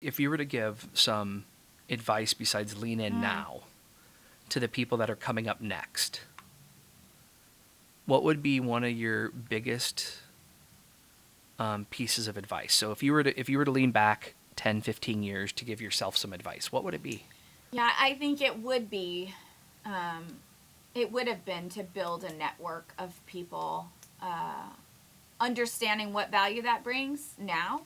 if you were to give some advice besides lean in now to the people that are coming up next, what would be one of your biggest pieces of advice? So if you were to lean back 10, 15 years to give yourself some advice, what would it be? Yeah, I think it would have been to build a network of people, understanding what value that brings now.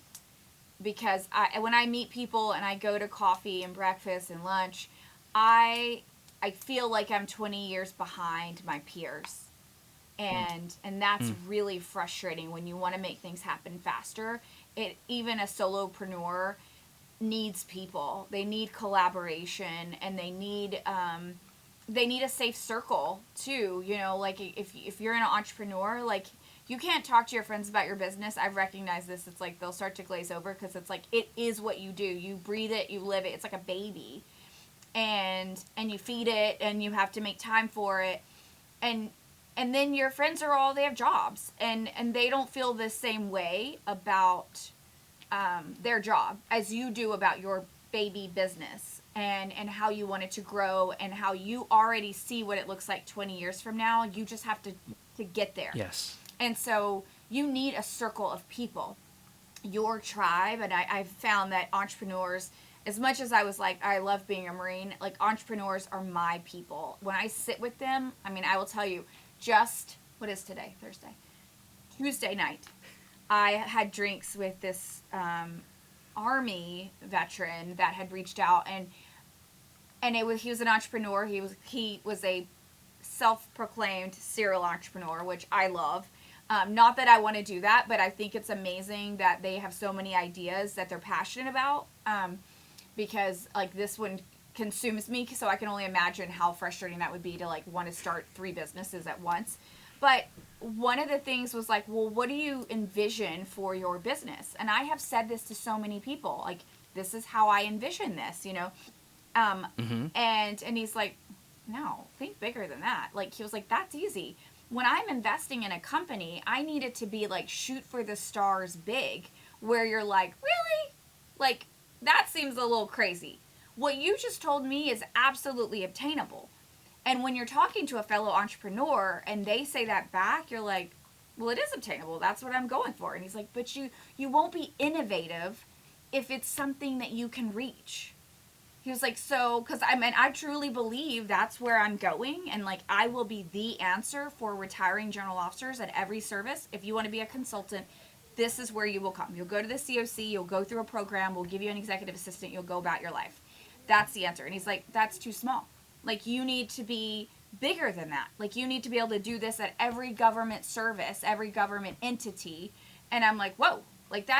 Because when I meet people and I go to coffee and breakfast and lunch, I I feel like I'm 20 years behind my peers. And that's Mm. really frustrating when you want to make things happen faster. It even a solopreneur needs people. They need collaboration, and they need a safe circle too. You know, like if you're an entrepreneur, like you can't talk to your friends about your business. I've recognized this. It's like they'll start to glaze over because it's like it is what you do. You breathe it, you live it. It's like a baby, and you feed it, and you have to make time for it, and and then your friends are all they have jobs, and they don't feel the same way about their job as you do about your baby business, and how you want it to grow, and how you already see what it looks like 20 years from now. You just have to get there. Yes. And so you need a circle of people, your tribe. And I've found that entrepreneurs, as much as I was like, I love being a Marine, like entrepreneurs are my people. When I sit with them, I mean, I will tell you, just, what is today? Thursday. Tuesday night, I had drinks with this army veteran that had reached out, and he was an entrepreneur. He was a self-proclaimed serial entrepreneur, which I love. Not that I want to do that, but I think it's amazing that they have so many ideas that they're passionate about. Because like this one consumes me, so I can only imagine how frustrating that would be to like want to start 3 businesses at once. But one of the things was like, well, what do you envision for your business? And I have said this to so many people, like, this is how I envision this, you know. Mm-hmm. And he's like, no, think bigger than that. Like he was like, that's easy. When I'm investing in a company, I need it to be like shoot for the stars big, where you're like, really? Like that seems a little crazy. What you just told me is absolutely obtainable. And when you're talking to a fellow entrepreneur and they say that back, you're like, well, it is obtainable. That's what I'm going for. And he's like, but you won't be innovative if it's something that you can reach. He was like, so, because I mean, I truly believe that's where I'm going. And like, I will be the answer for retiring general officers at every service. If you want to be a consultant, this is where you will come. You'll go to the COC, you'll go through a program, we'll give you an executive assistant, you'll go about your life. That's the answer. And he's like, that's too small. Like, you need to be bigger than that. Like, you need to be able to do this at every government service, every government entity. And I'm like, whoa, like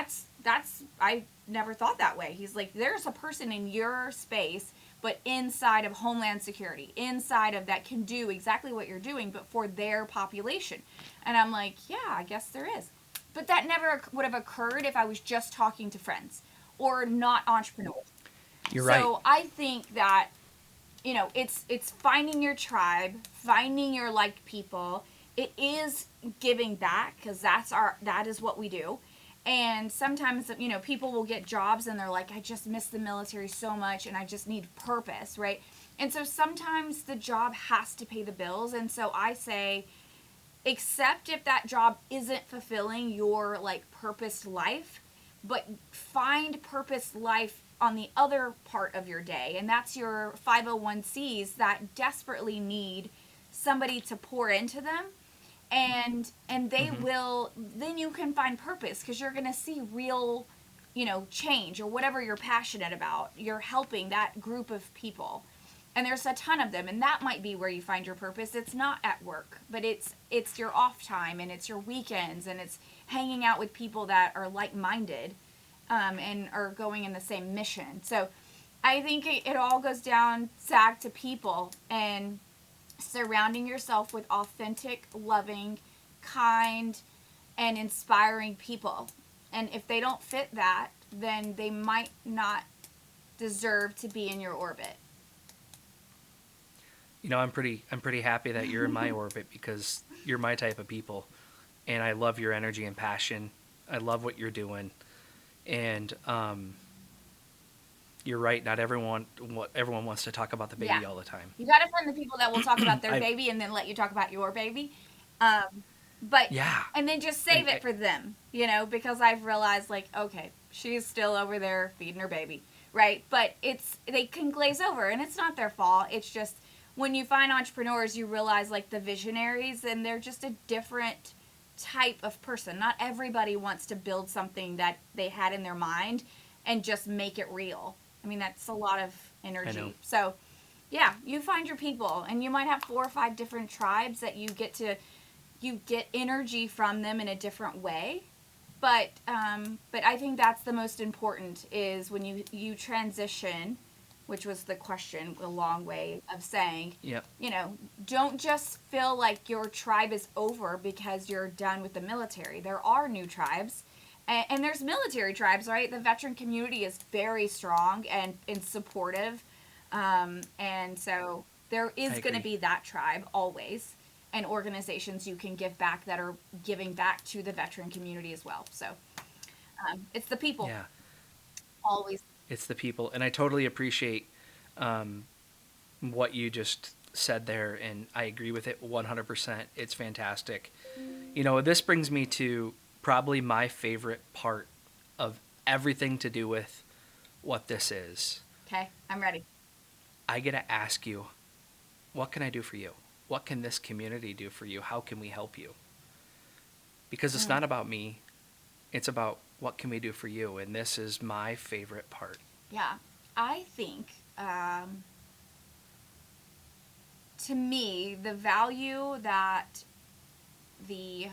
I never thought that way. He's like, there's a person in your space, but inside of Homeland Security, inside of that can do exactly what you're doing, but for their population. And I'm like, yeah, I guess there is. But that never would have occurred if I was just talking to friends or not entrepreneurs. You're right. So I think that, you know, it's finding your tribe, finding your like people. It is giving back, because that is what we do. And sometimes, you know, people will get jobs and they're like, I just miss the military so much and I just need purpose, right? And so sometimes the job has to pay the bills. And so I say, except if that job isn't fulfilling your like purpose life, but find purpose life on the other part of your day, and that's your 501c's that desperately need somebody to pour into them, and they Mm-hmm. will, then you can find purpose, because you're going to see real, you know, change, or whatever you're passionate about. You're helping that group of people, and there's a ton of them, and that might be where you find your purpose. It's not at work, but it's your off time, and it's your weekends, and it's hanging out with people that are like-minded, and are going in the same mission. So I think it all goes down, Zach, to people, and surrounding yourself with authentic, loving, kind, and inspiring people. And if they don't fit that, then they might not deserve to be in your orbit. You know, I'm pretty happy that you're in my orbit because you're my type of people, and I love your energy and passion. I love what you're doing, and you're right. Not everyone wants to talk about the Yeah. baby all the time. You got to find the people that will talk about their I baby and then let you talk about your baby. But Yeah, and then just save and it for them, because I've realized like, okay, she's still over there feeding her baby, right? But they can glaze over, and it's not their fault. It's just when you find entrepreneurs, you realize like the visionaries, and they're just a different type of person. Not everybody wants to build something that they had in their mind and just make it real. I mean, that's a lot of I know. energy. So, yeah, you find your people, and you might have 4 or 5 different tribes that you get energy from them in a different way. But I think that's the most important is when you transition, which was the question, a long way of saying, Yep. don't just feel like your tribe is over because you're done with the military. There are new tribes, and there's military tribes, right? The veteran community is very strong and supportive, and so there I is going to agree. be that tribe always, and organizations you can give back that are giving back to the veteran community as well. So it's the people Yeah, always. it's the people, and I totally appreciate um, what you just said there, and I agree with it 100%. It's fantastic. This brings me to probably my favorite part of everything to do with what this is. Okay, I'm ready. I get to ask you, what can I do for you? What can this community do for you? How can we help you? Because it's Mm, not about me, it's about what can we do for you, and this is my favorite part. yeah, I think to me the value that the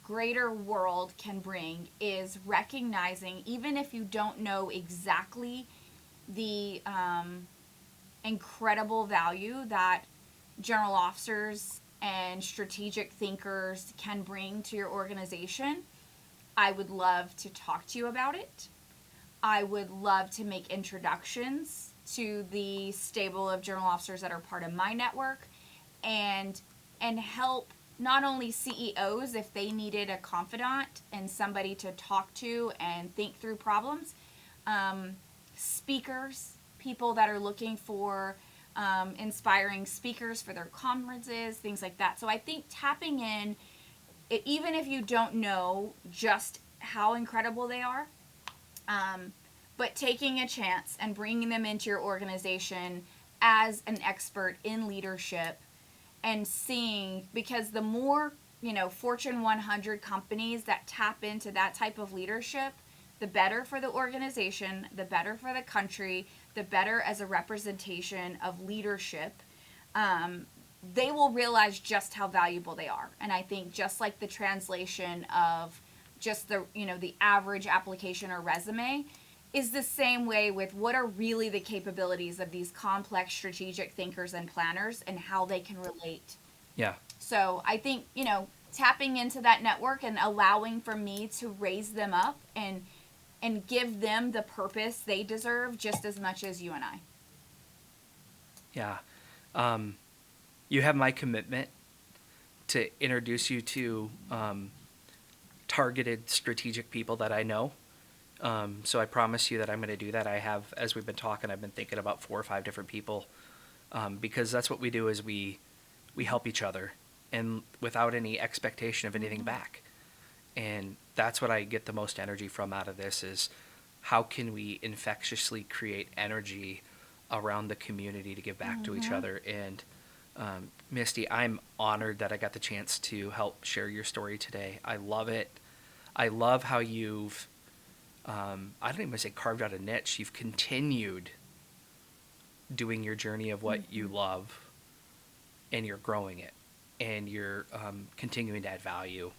greater world can bring is recognizing, even if you don't know exactly the incredible value that general officers and strategic thinkers can bring to your organization. I would love to talk to you about it. I would love to make introductions to the stable of general officers that are part of my network, and help not only CEOs if they needed a confidant and somebody to talk to and think through problems, speakers, people that are looking for inspiring speakers for their conferences, things like that. So I think tapping in, even if you don't know just how incredible they are, um, but taking a chance and bringing them into your organization as an expert in leadership and seeing, because the more, Fortune 100 companies that tap into that type of leadership, the better for the organization, the better for the country, the better as a representation of leadership. Um, they will realize just how valuable they are. And I think just like the translation of just the average application or resume is the same way with what are really the capabilities of these complex strategic thinkers and planners and how they can relate. Yeah, So I think, tapping into that network and allowing for me to raise them up and give them the purpose they deserve just as much as you and I. yeah. Um, you have my commitment to introduce you to targeted strategic people that I know. So I promise you that I'm going to do that. I have, as we've been talking, I've been thinking about 4 or 5 different people, because that's what we do is we help each other, and without any expectation of anything back. And that's what I get the most energy from out of this is how can we infectiously create energy around the community to give back to each Mm-hmm. other. And Misty, I'm honored that I got the chance to help share your story today. I love it. I love how you've I don't even say carved out a niche. You've continued doing your journey of what you Mm-hmm. love, and you're growing it, and you're continuing to add value.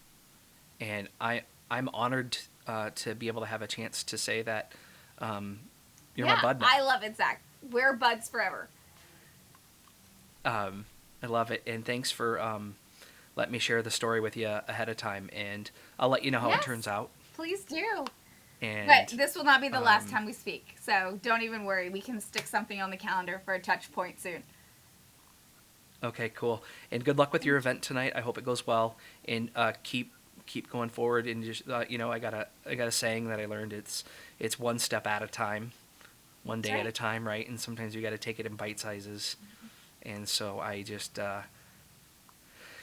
And I'm honored to be able to have a chance to say that you're my Yeah, bud I now. love it, Zach. We're buds forever. I love it, and thanks for letting me share the story with you ahead of time. And I'll let you know how it Yes, turns out. please do. But And this will not be the last um, time we speak, so don't even worry. We can stick something on the calendar for a touch point soon. okay, cool. And good luck with your Thank you. event tonight. I hope it goes well, and keep going forward. And just I got a saying that I learned. It's one step at a time. one That's day at right. a time, right? And sometimes you got to take it in bite sizes. And so I just,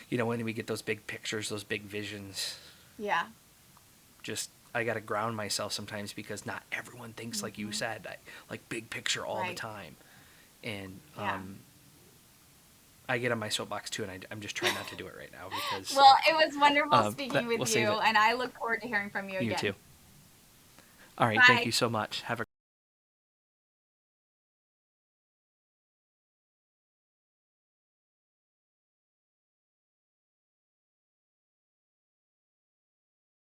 when we get those big pictures, those big visions, Yeah. just I got to ground myself sometimes because not everyone thinks like you said, like big picture all the Right. time. And Yeah. I get on my soapbox too, and I'm just trying not to do it right now because Well, it was wonderful speaking we'll with save you, it. and I look forward to hearing from you You again. too. All right, thank Bye. you so much. Have a